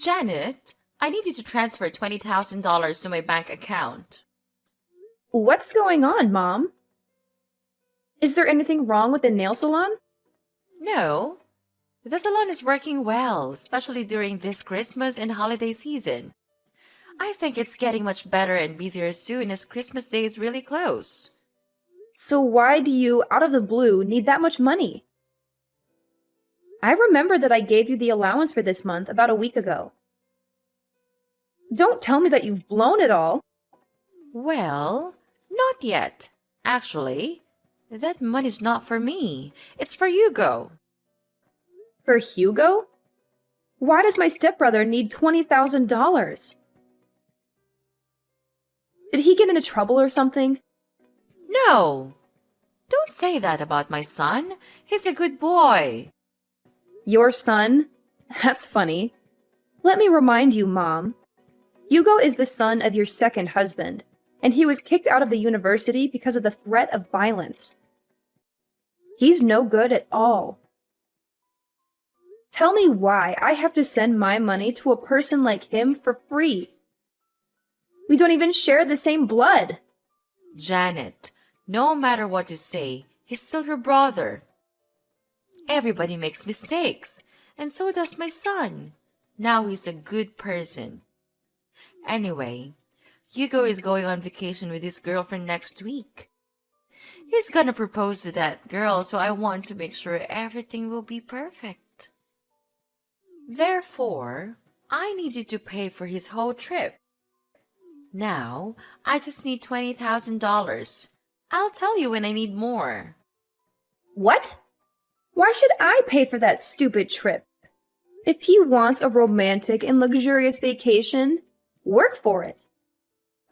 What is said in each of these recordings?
Janet, I need you to transfer $20,000 to my bank account. What's going on, Mom? Is there anything wrong with the nail salon? No, the salon is working well, especially during this Christmas and holiday season. I think it's getting much better and busier soon as Christmas Day is really close. So why do you, out of the blue, need that much money? I remember that I gave you the allowance for this month about a week ago. Don't tell me that you've blown it all. Well, not yet. Actually, that money's not for me. It's for Hugo. For Hugo? Why does my stepbrother need $20,000? Did he get into trouble or something? No, don't say that about my son. He's a good boy. Your son? That's funny. Let me remind you, Mom. Hugo is the son of your second husband, and he was kicked out of the university because of the threat of violence. He's no good at all. Tell me why I have to send my money to a person like him for free. We don't even share the same blood. Janet, no matter what you say, he's still your brother. Everybody makes mistakes, and so does my son. Now he's a good person. Anyway, Hugo is going on vacation with his girlfriend next week. He's gonna propose to that girl, so I want to make sure everything will be perfect. Therefore, I need you to pay for his whole trip. Now, I just need $20,000. I'll tell you when I need more. What? Why should I pay for that stupid trip? If he wants a romantic and luxurious vacation, work for it.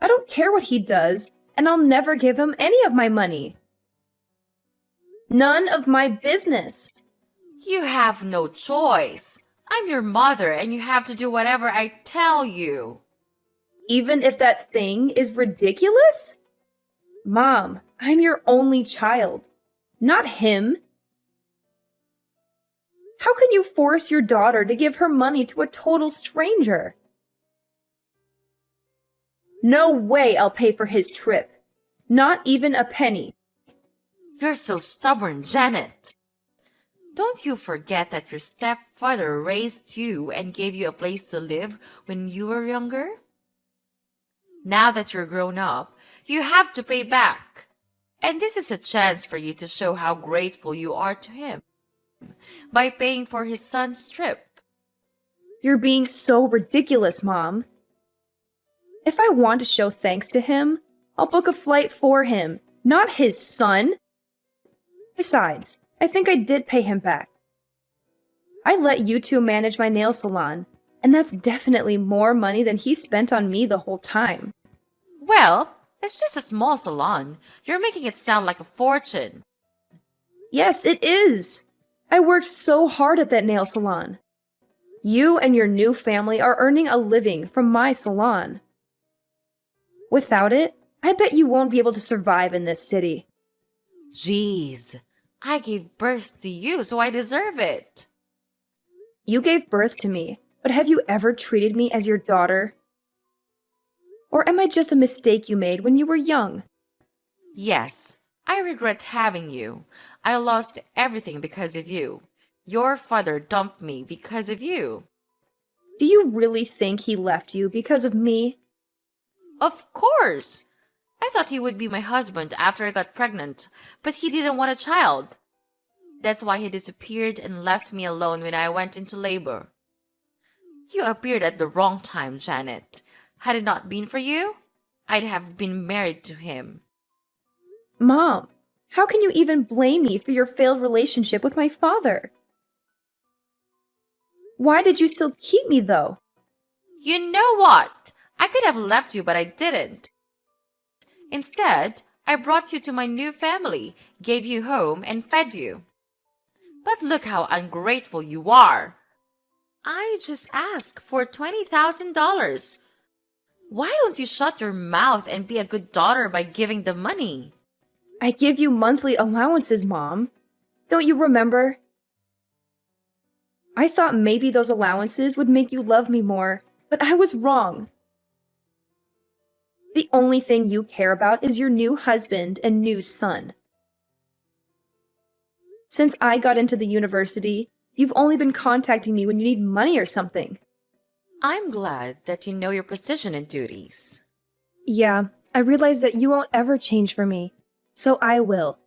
I don't care what he does, and I'll never give him any of my money. None of my business. You have no choice. I'm your mother, and you have to do whatever I tell you. Even if that thing is ridiculous? Mom, I'm your only child, not him. How can you force your daughter to give her money to a total stranger? No way I'll pay for his trip. Not even a penny. You're so stubborn, Janet. Don't you forget that your stepfather raised you and gave you a place to live when you were younger? Now that you're grown up, you have to pay back. And this is a chance for you to show how grateful you are to him by paying for his son's trip. You're being so ridiculous, Mom. If I want to show thanks to him, I'll book a flight for him, not his son. Besides, I think I did pay him back. I let you two manage my nail salon, and that's definitely more money than he spent on me the whole time. Well, it's just a small salon. You're making it sound like a fortune. Yes, it is. I worked so hard at that nail salon. You and your new family are earning a living from my salon. Without it, I bet you won't be able to survive in this city. Jeez, I gave birth to you, so I deserve it. You gave birth to me, but have you ever treated me as your daughter? Or am I just a mistake you made when you were young? Yes, I regret having you. I lost everything because of you. Your father dumped me because of you. Do you really think he left you because of me? Of course! I thought he would be my husband after I got pregnant, but he didn't want a child. That's why he disappeared and left me alone when I went into labor. You appeared at the wrong time, Janet. Had it not been for you, I'd have been married to him. Mom, how can you even blame me for your failed relationship with my father? Why did you still keep me, though? You know what? I could have left you, but I didn't. Instead, I brought you to my new family, gave you home, and fed you. But look how ungrateful you are. I just asked for $20,000. Why don't you shut your mouth and be a good daughter by giving the money? I give you monthly allowances, Mom. Don't you remember? I thought maybe those allowances would make you love me more, but I was wrong. The only thing you care about is your new husband and new son. Since I got into the university, you've only been contacting me when you need money or something. I'm glad that you know your position and duties. Yeah, I realize that you won't ever change for me, so I will.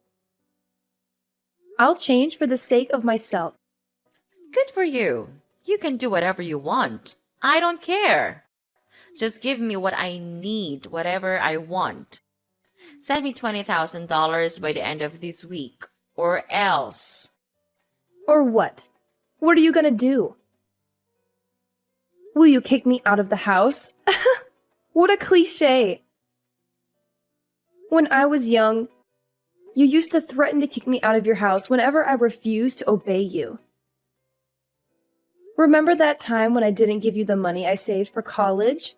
I'll change for the sake of myself. Good for you. You can do whatever you want. I don't care. Just give me what I need, whatever I want. Send me $20,000 by the end of this week, or else. Or what? What are you gonna do? Will you kick me out of the house? What a cliche! When I was young, you used to threaten to kick me out of your house whenever I refused to obey you. Remember that time when I didn't give you the money I saved for college?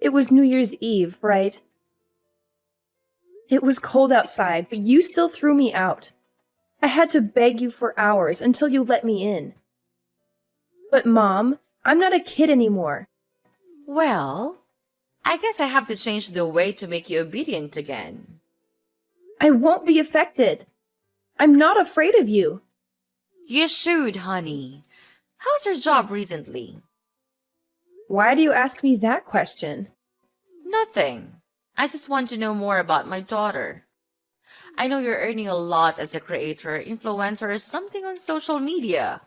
It was New Year's Eve, right? It was cold outside, but you still threw me out. I had to beg you for hours until you let me in. But Mom, I'm not a kid anymore. Well, I guess I have to change the way to make you obedient again. I won't be affected. I'm not afraid of you. You should, honey. How's your job recently? Why do you ask me that question? Nothing. I just want to know more about my daughter. I know you're earning a lot as a creator, influencer, or something on social media.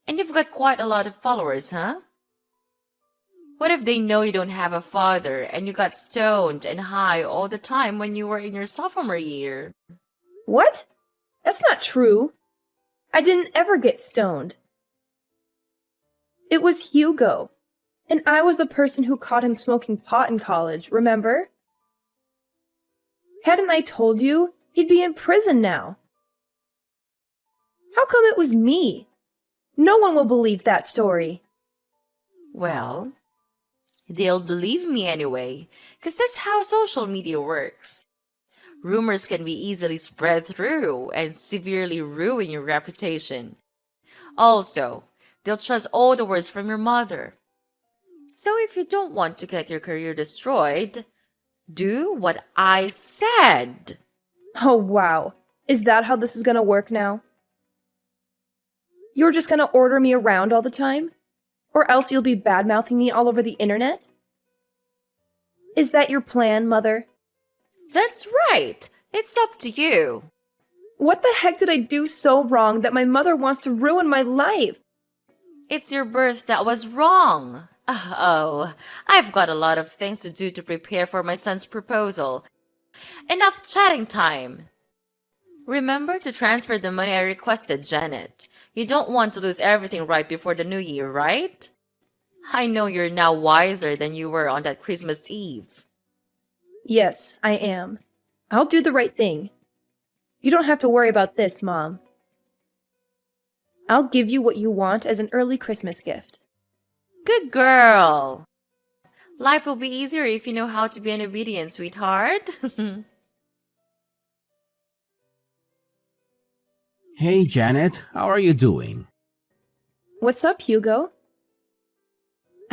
And you've got quite a lot of followers, huh? What if they know you don't have a father and you got stoned and high all the time when you were in your sophomore year? What? That's not true. I didn't ever get stoned. It was Hugo. And I was the person who caught him smoking pot in college, remember? Hadn't I told you, he'd be in prison now. How come it was me? No one will believe that story. Well, they'll believe me anyway, because that's how social media works. Rumors can be easily spread through and severely ruin your reputation. Also, they'll trust all the words from your mother. So if you don't want to get your career destroyed, do what I said. Oh, wow. Is that how this is gonna work now? You're just gonna order me around all the time? Or else you'll be bad-mouthing me all over the internet? Is that your plan, Mother? That's right. It's up to you. What the heck did I do so wrong that my mother wants to ruin my life? It's your birth that was wrong. Oh, I've got a lot of things to do to prepare for my son's proposal. Enough chatting time. Remember to transfer the money I requested, Janet. You don't want to lose everything right before the new year, right? I know you're now wiser than you were on that Christmas Eve. Yes, I am. I'll do the right thing. You don't have to worry about this, Mom. I'll give you what you want as an early Christmas gift. Good girl. Life will be easier if you know how to be an obedient sweetheart. Hey Janet, how are you doing? What's up, Hugo?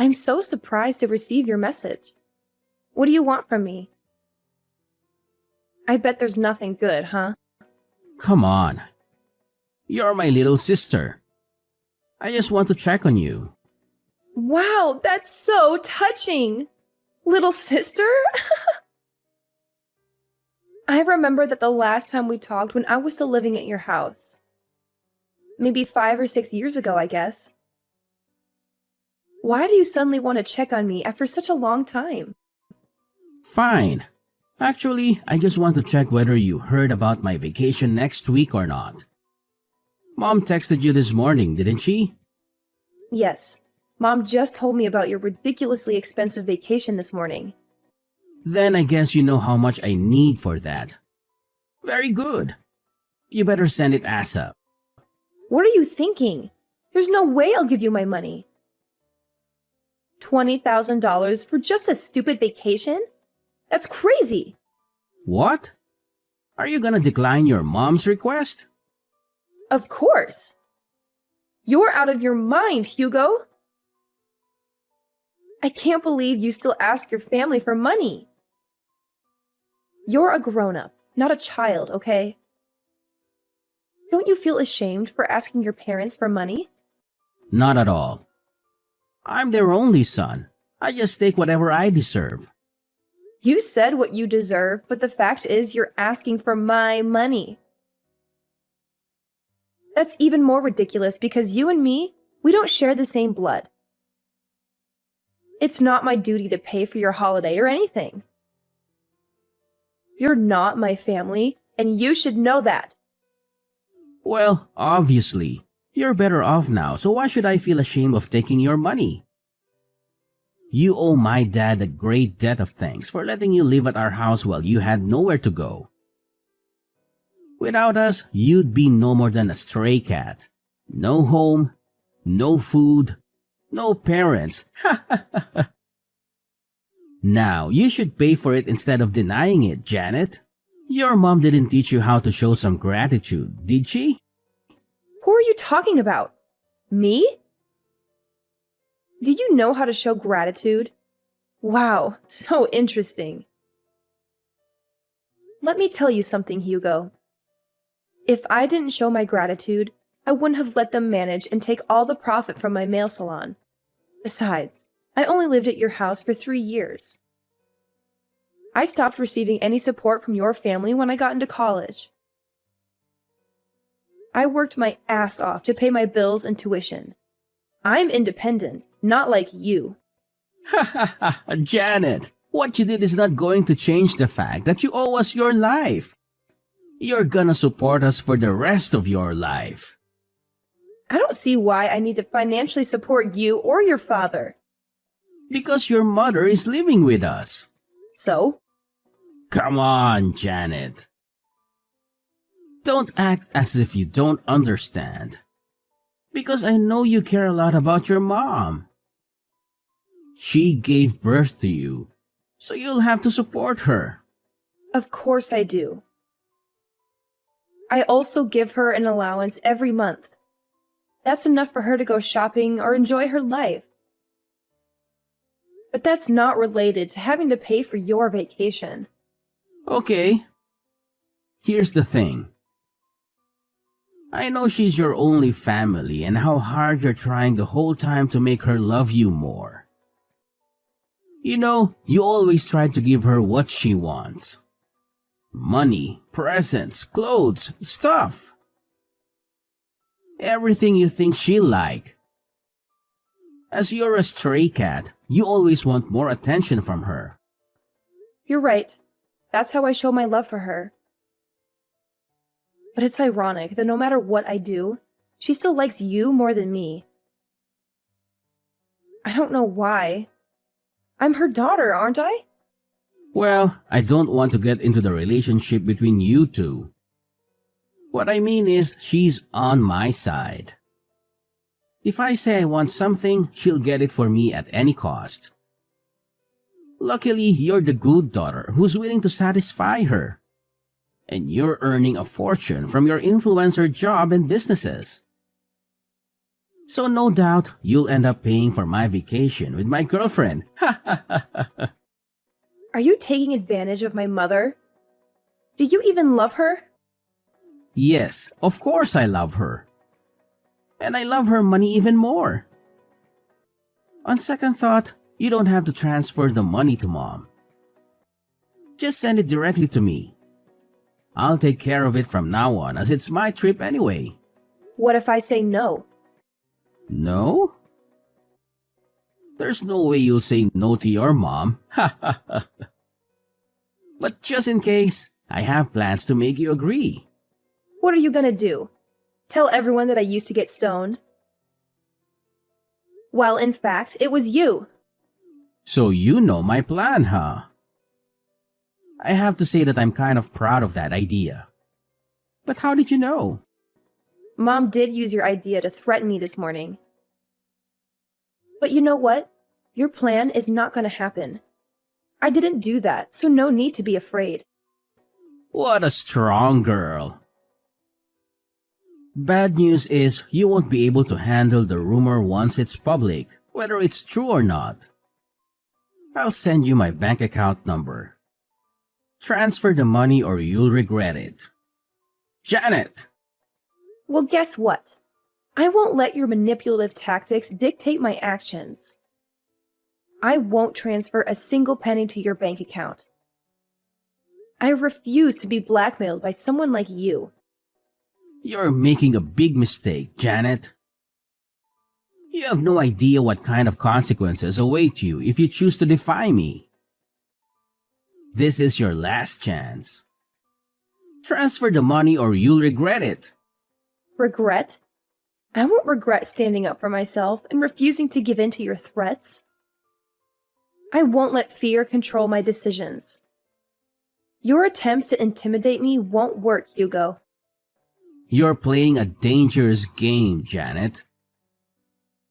I'm so surprised to receive your message. What do you want from me? I bet there's nothing good, huh? Come on. You're my little sister. I just want to check on you. Wow, that's so touching! Little sister? I remember that the last time we talked when I was still living at your house. Maybe 5 or 6 years ago, I guess. Why do you suddenly want to check on me after such a long time? Fine. Actually, I just want to check whether you heard about my vacation next week or not. Mom texted you this morning, didn't she? Yes. Mom just told me about your ridiculously expensive vacation this morning. Then I guess you know how much I need for that. Very good. You better send it ASAP. What are you thinking? There's no way I'll give you my money. $20,000 for just a stupid vacation? That's crazy. What? Are you gonna decline your mom's request? Of course. You're out of your mind, Hugo! I can't believe you still ask your family for money. You're a grown-up, not a child, okay? Don't you feel ashamed for asking your parents for money? Not at all. I'm their only son. I just take whatever I deserve. You said what you deserve, but the fact is you're asking for my money. That's even more ridiculous because you and me, we don't share the same blood. It's not my duty to pay for your holiday or anything. You're not my family, and you should know that. Well, obviously, you're better off now, so why should I feel ashamed of taking your money? You owe my dad a great debt of thanks for letting you live at our house while you had nowhere to go. Without us, you'd be no more than a stray cat. No home, no food, no parents. Now, you should pay for it instead of denying it, Janet. Your mom didn't teach you how to show some gratitude, did she? Who are you talking about? Me? Do you know how to show gratitude? Wow, so interesting. Let me tell you something, Hugo. If I didn't show my gratitude, I wouldn't have let them manage and take all the profit from my nail salon. Besides, I only lived at your house for 3 years. I stopped receiving any support from your family when I got into college. I worked my ass off to pay my bills and tuition. I'm independent, not like you. Janet, what you did is not going to change the fact that you owe us your life. You're gonna support us for the rest of your life. I don't see why I need to financially support you or your father. Because your mother is living with us. So? Come on, Janet. Don't act as if you don't understand. Because I know you care a lot about your mom. She gave birth to you, so you'll have to support her. Of course I do. I also give her an allowance every month. That's enough for her to go shopping or enjoy her life. But that's not related to having to pay for your vacation. Okay. Here's the thing. I know she's your only family and how hard you're trying the whole time to make her love you more. You know, you always try to give her what she wants. Money, presents, clothes, stuff. Everything you think she'll like. As you're a stray cat, you always want more attention from her. You're right. That's how I show my love for her. But it's ironic that no matter what I do, she still likes you more than me. I don't know why. I'm her daughter, aren't I? Well, I don't want to get into the relationship between you two. What I mean is, she's on my side. If I say I want something, she'll get it for me at any cost. Luckily, you're the good daughter who's willing to satisfy her. And you're earning a fortune from your influencer job and businesses. So no doubt, you'll end up paying for my vacation with my girlfriend. Are you taking advantage of my mother? Do you even love her? Yes, of course I love her. And I love her money even more. On second thought, you don't have to transfer the money to Mom. Just send it directly to me. I'll take care of it from now on as it's my trip anyway. What if I say no? No? There's no way you'll say no to your mom. But just in case, I have plans to make you agree. What are you gonna do? Tell everyone that I used to get stoned? Well, in fact, it was you. So you know my plan, huh? I have to say that I'm kind of proud of that idea. But how did you know? Mom did use your idea to threaten me this morning. But you know what? Your plan is not gonna happen. I didn't do that, so no need to be afraid. What a strong girl. Bad news is you won't be able to handle the rumor once it's public, whether it's true or not. I'll send you my bank account number. Transfer the money or you'll regret it. Janet! Well, guess what? I won't let your manipulative tactics dictate my actions. I won't transfer a single penny to your bank account. I refuse to be blackmailed by someone like you. You're making a big mistake, Janet. You have no idea what kind of consequences await you if you choose to defy me. This is your last chance. Transfer the money or you'll regret it. Regret? I won't regret standing up for myself and refusing to give in to your threats. I won't let fear control my decisions. Your attempts to intimidate me won't work, Hugo. You're playing a dangerous game, Janet.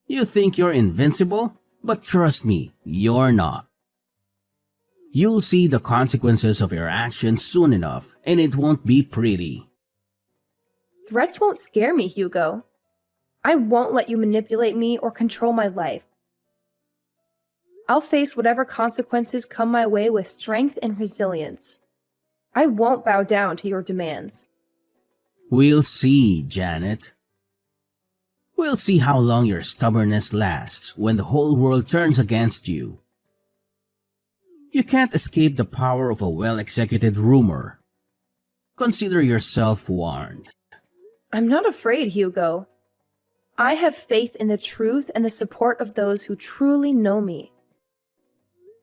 You think you're invincible, but trust me, you're not. You'll see the consequences of your actions soon enough, and it won't be pretty. Threats won't scare me, Hugo. I won't let you manipulate me or control my life. I'll face whatever consequences come my way with strength and resilience. I won't bow down to your demands. We'll see, Janet. We'll see how long your stubbornness lasts when the whole world turns against you. You can't escape the power of a well-executed rumor. Consider yourself warned. I'm not afraid, Hugo. I have faith in the truth and the support of those who truly know me.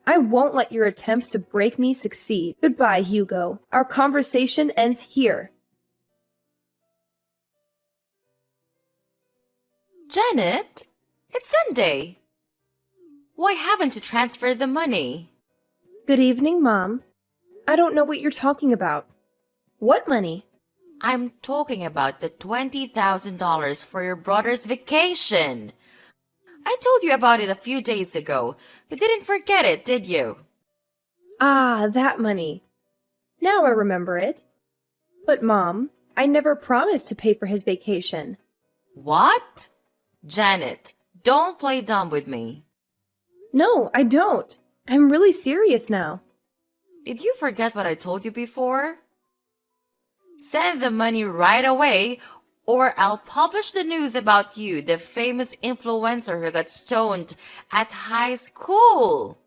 I won't let your attempts to break me succeed. Goodbye, Hugo. Our conversation ends here. Janet, it's Sunday. Why haven't you transferred the money? Good evening, Mom. I don't know what you're talking about. What money? I'm talking about the $20,000 for your brother's vacation. I told you about it a few days ago. You didn't forget it, did you? Ah, that money. Now I remember it. But Mom, I never promised to pay for his vacation. What? Janet, don't play dumb with me. No, I don't. I'm really serious now. Did you forget what I told you before? Send the money right away, or I'll publish the news about you, the famous influencer who got stoned at high school.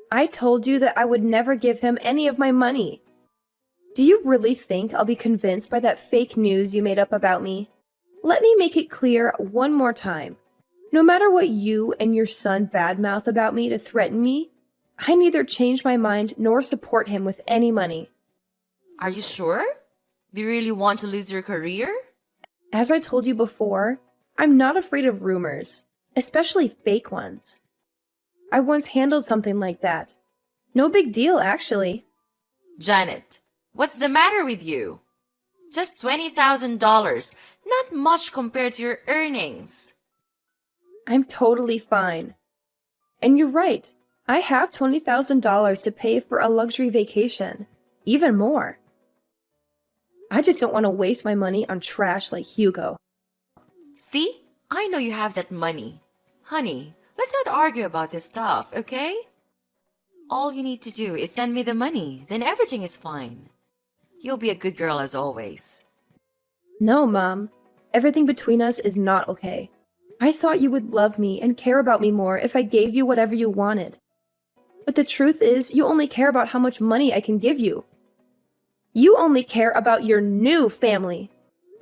I told you that I would never give him any of my money. Do you really think I'll be convinced by that fake news you made up about me? Let me make it clear one more time. No matter what you and your son badmouth about me to threaten me, I neither change my mind nor support him with any money. Are you sure? Do you really want to lose your career? As I told you before, I'm not afraid of rumors, especially fake ones. I once handled something like that. No big deal, actually. Janet, what's the matter with you? Just $20,000, not much compared to your earnings. I'm totally fine. And you're right, I have $20,000 to pay for a luxury vacation, even more. I just don't want to waste my money on trash like Hugo. See? I know you have that money. Honey, let's not argue about this stuff, okay? All you need to do is send me the money, then everything is fine. You'll be a good girl as always. No, Mom. Everything between us is not okay. I thought you would love me and care about me more if I gave you whatever you wanted. But the truth is, you only care about how much money I can give you. You only care about your new family.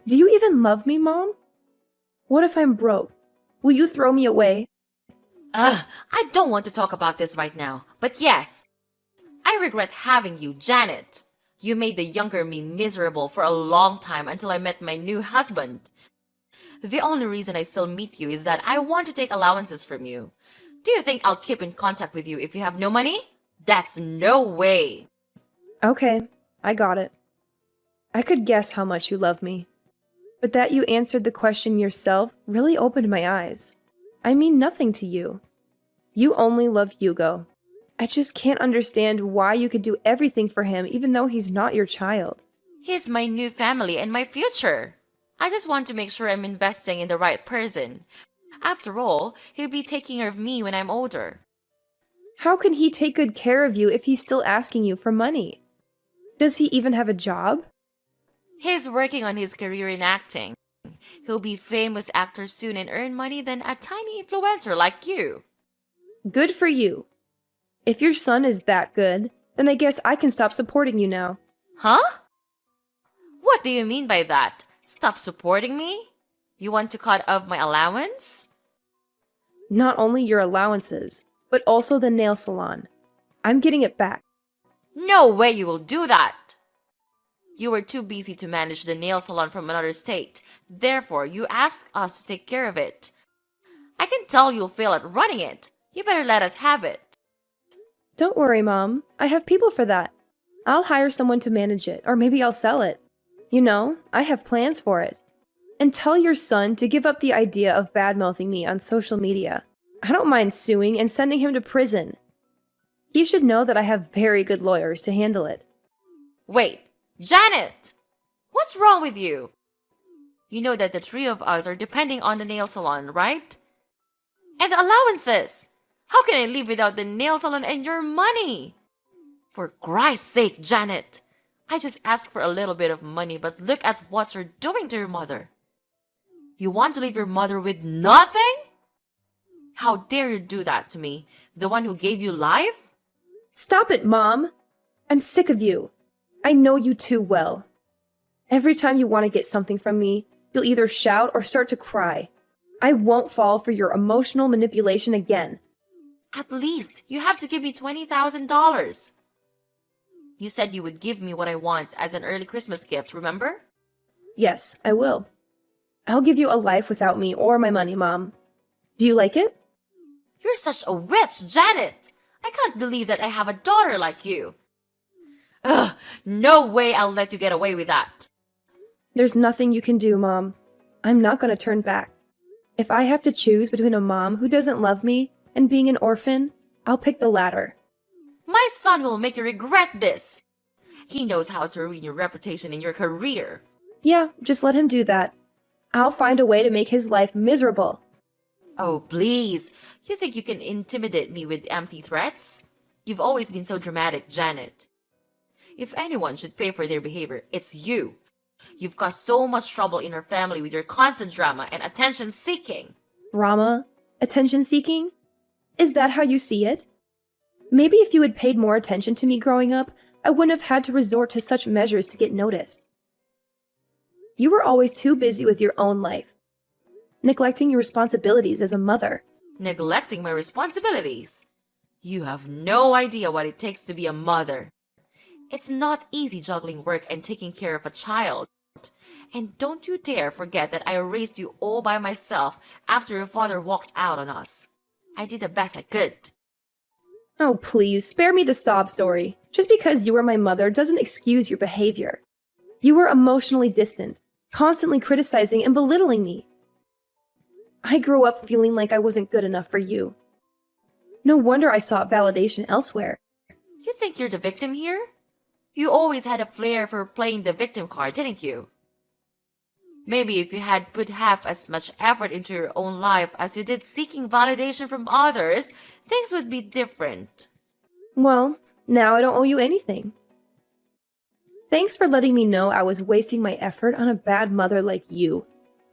Do you even love me, Mom? What if I'm broke? Will you throw me away? I don't want to talk about this right now, but yes, I regret having you, Janet. You made the younger me miserable for a long time until I met my new husband. The only reason I still meet you is that I want to take allowances from you. Do you think I'll keep in contact with you if you have no money? That's no way. Okay, I got it. I could guess how much you love me. But that you answered the question yourself really opened my eyes. I mean nothing to you. You only love Hugo. I just can't understand why you could do everything for him even though he's not your child. He's my new family and my future. I just want to make sure I'm investing in the right person. After all, he'll be taking care of me when I'm older. How can he take good care of you if he's still asking you for money? Does he even have a job? He's working on his career in acting. He'll be famous actor soon and earn money than a tiny influencer like you. Good for you. If your son is that good, then I guess I can stop supporting you now. Huh? What do you mean by that? Stop supporting me? You want to cut off my allowance? Not only your allowances, but also the nail salon. I'm getting it back. No way you will do that! You were too busy to manage the nail salon from another state. Therefore, you asked us to take care of it. I can tell you'll fail at running it. You better let us have it. Don't worry, Mom. I have people for that. I'll hire someone to manage it, or maybe I'll sell it. You know, I have plans for it. And tell your son to give up the idea of bad-mouthing me on social media. I don't mind suing and sending him to prison. He should know that I have very good lawyers to handle it. Wait, Janet! What's wrong with you? You know that the three of us are depending on the nail salon, right? And the allowances! How can I live without the nail salon and your money? For Christ's sake, Janet! I just asked for a little bit of money, but look at what you're doing to your mother. You want to leave your mother with nothing? How dare you do that to me, the one who gave you life? Stop it, Mom! I'm sick of you. I know you too well. Every time you want to get something from me, you'll either shout or start to cry. I won't fall for your emotional manipulation again. At least you have to give me $20,000. You said you would give me what I want as an early Christmas gift, remember? Yes, I will. I'll give you a life without me or my money, Mom. Do you like it? You're such a witch, Janet! I can't believe that I have a daughter like you. Ugh, no way I'll let you get away with that. There's nothing you can do, Mom. I'm not going to turn back. If I have to choose between a mom who doesn't love me and being an orphan, I'll pick the latter. My son will make you regret this. He knows how to ruin your reputation and your career. Yeah, just let him do that. I'll find a way to make his life miserable. Oh, please. You think you can intimidate me with empty threats? You've always been so dramatic, Janet. If anyone should pay for their behavior, it's you. You've caused so much trouble in our family with your constant drama and attention seeking. Drama? Attention seeking? Is that how you see it? Maybe if you had paid more attention to me growing up, I wouldn't have had to resort to such measures to get noticed. You were always too busy with your own life, neglecting your responsibilities as a mother. Neglecting my responsibilities? You have no idea what it takes to be a mother. It's not easy juggling work and taking care of a child. And don't you dare forget that I raised you all by myself after your father walked out on us. I did the best I could. Oh, please, spare me the sob story. Just because you were my mother doesn't excuse your behavior. You were emotionally distant, constantly criticizing and belittling me. I grew up feeling like I wasn't good enough for you. No wonder I sought validation elsewhere. You think you're the victim here? You always had a flair for playing the victim card, didn't you? Maybe if you had put half as much effort into your own life as you did seeking validation from others, things would be different. Well, now I don't owe you anything. Thanks for letting me know I was wasting my effort on a bad mother like you,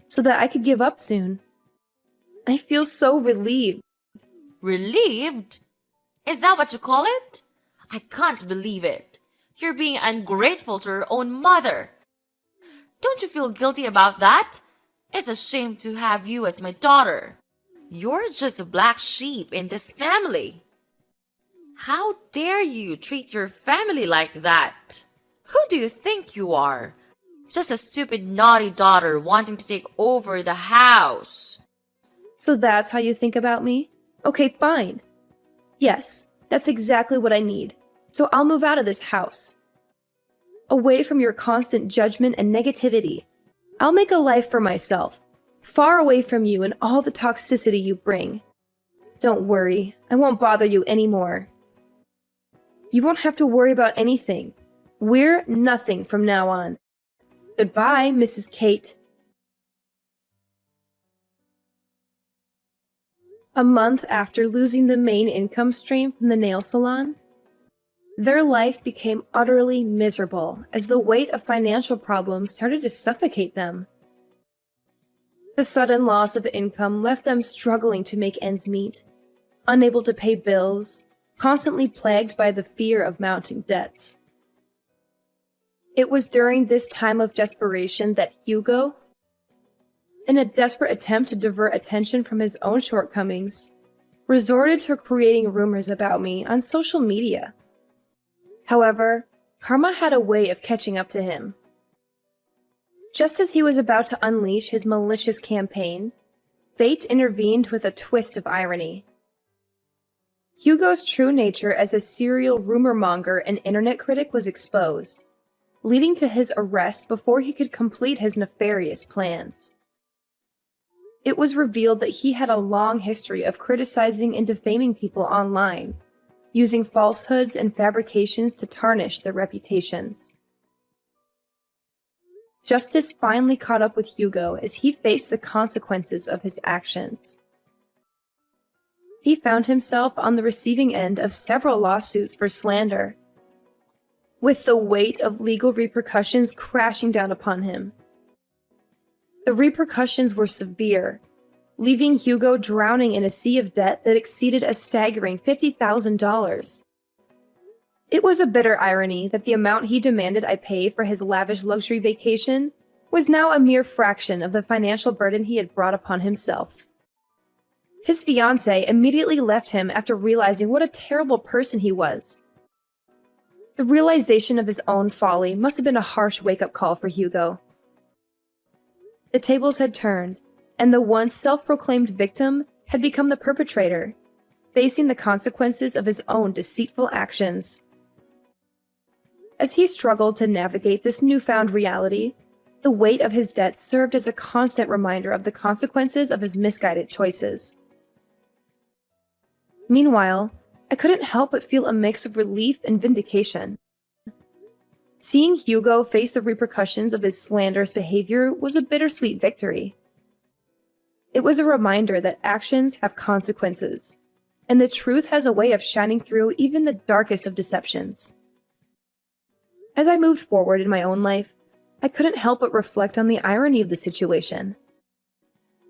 so that I could give up soon. I feel so relieved. Relieved? Is that what you call it? I can't believe it. You're being ungrateful to your own mother. Don't you feel guilty about that? It's a shame to have you as my daughter. You're just a black sheep in this family. How dare you treat your family like that? Who do you think you are? Just a stupid, naughty daughter wanting to take over the house. So that's how you think about me? Okay, fine. Yes, that's exactly what I need. So I'll move out of this house. Away from your constant judgment and negativity. I'll make a life for myself, far away from you and all the toxicity you bring. Don't worry, I won't bother you anymore. You won't have to worry about anything. We're nothing from now on. Goodbye, Mrs. Kate. A month after losing the main income stream from the nail salon, their life became utterly miserable as the weight of financial problems started to suffocate them. The sudden loss of income left them struggling to make ends meet, unable to pay bills, constantly plagued by the fear of mounting debts. It was during this time of desperation that Hugo, in a desperate attempt to divert attention from his own shortcomings, resorted to creating rumors about me on social media. However, karma had a way of catching up to him. Just as he was about to unleash his malicious campaign, fate intervened with a twist of irony. Hugo's true nature as a serial rumor monger and internet critic was exposed, leading to his arrest before he could complete his nefarious plans. It was revealed that he had a long history of criticizing and defaming people online, using falsehoods and fabrications to tarnish their reputations. Justice finally caught up with Hugo as he faced the consequences of his actions. He found himself on the receiving end of several lawsuits for slander, with the weight of legal repercussions crashing down upon him. The repercussions were severe, leaving Hugo drowning in a sea of debt that exceeded a staggering $50,000. It was a bitter irony that the amount he demanded I pay for his lavish luxury vacation was now a mere fraction of the financial burden he had brought upon himself. His fiancée immediately left him after realizing what a terrible person he was. The realization of his own folly must have been a harsh wake-up call for Hugo. The tables had turned, and the once self-proclaimed victim had become the perpetrator, facing the consequences of his own deceitful actions. As he struggled to navigate this newfound reality, the weight of his debts served as a constant reminder of the consequences of his misguided choices. Meanwhile, I couldn't help but feel a mix of relief and vindication. Seeing Hugo face the repercussions of his slanderous behavior was a bittersweet victory. It was a reminder that actions have consequences, and the truth has a way of shining through even the darkest of deceptions. As I moved forward in my own life, I couldn't help but reflect on the irony of the situation.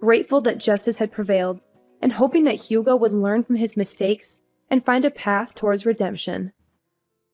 Grateful that justice had prevailed, and hoping that Hugo would learn from his mistakes and find a path towards redemption.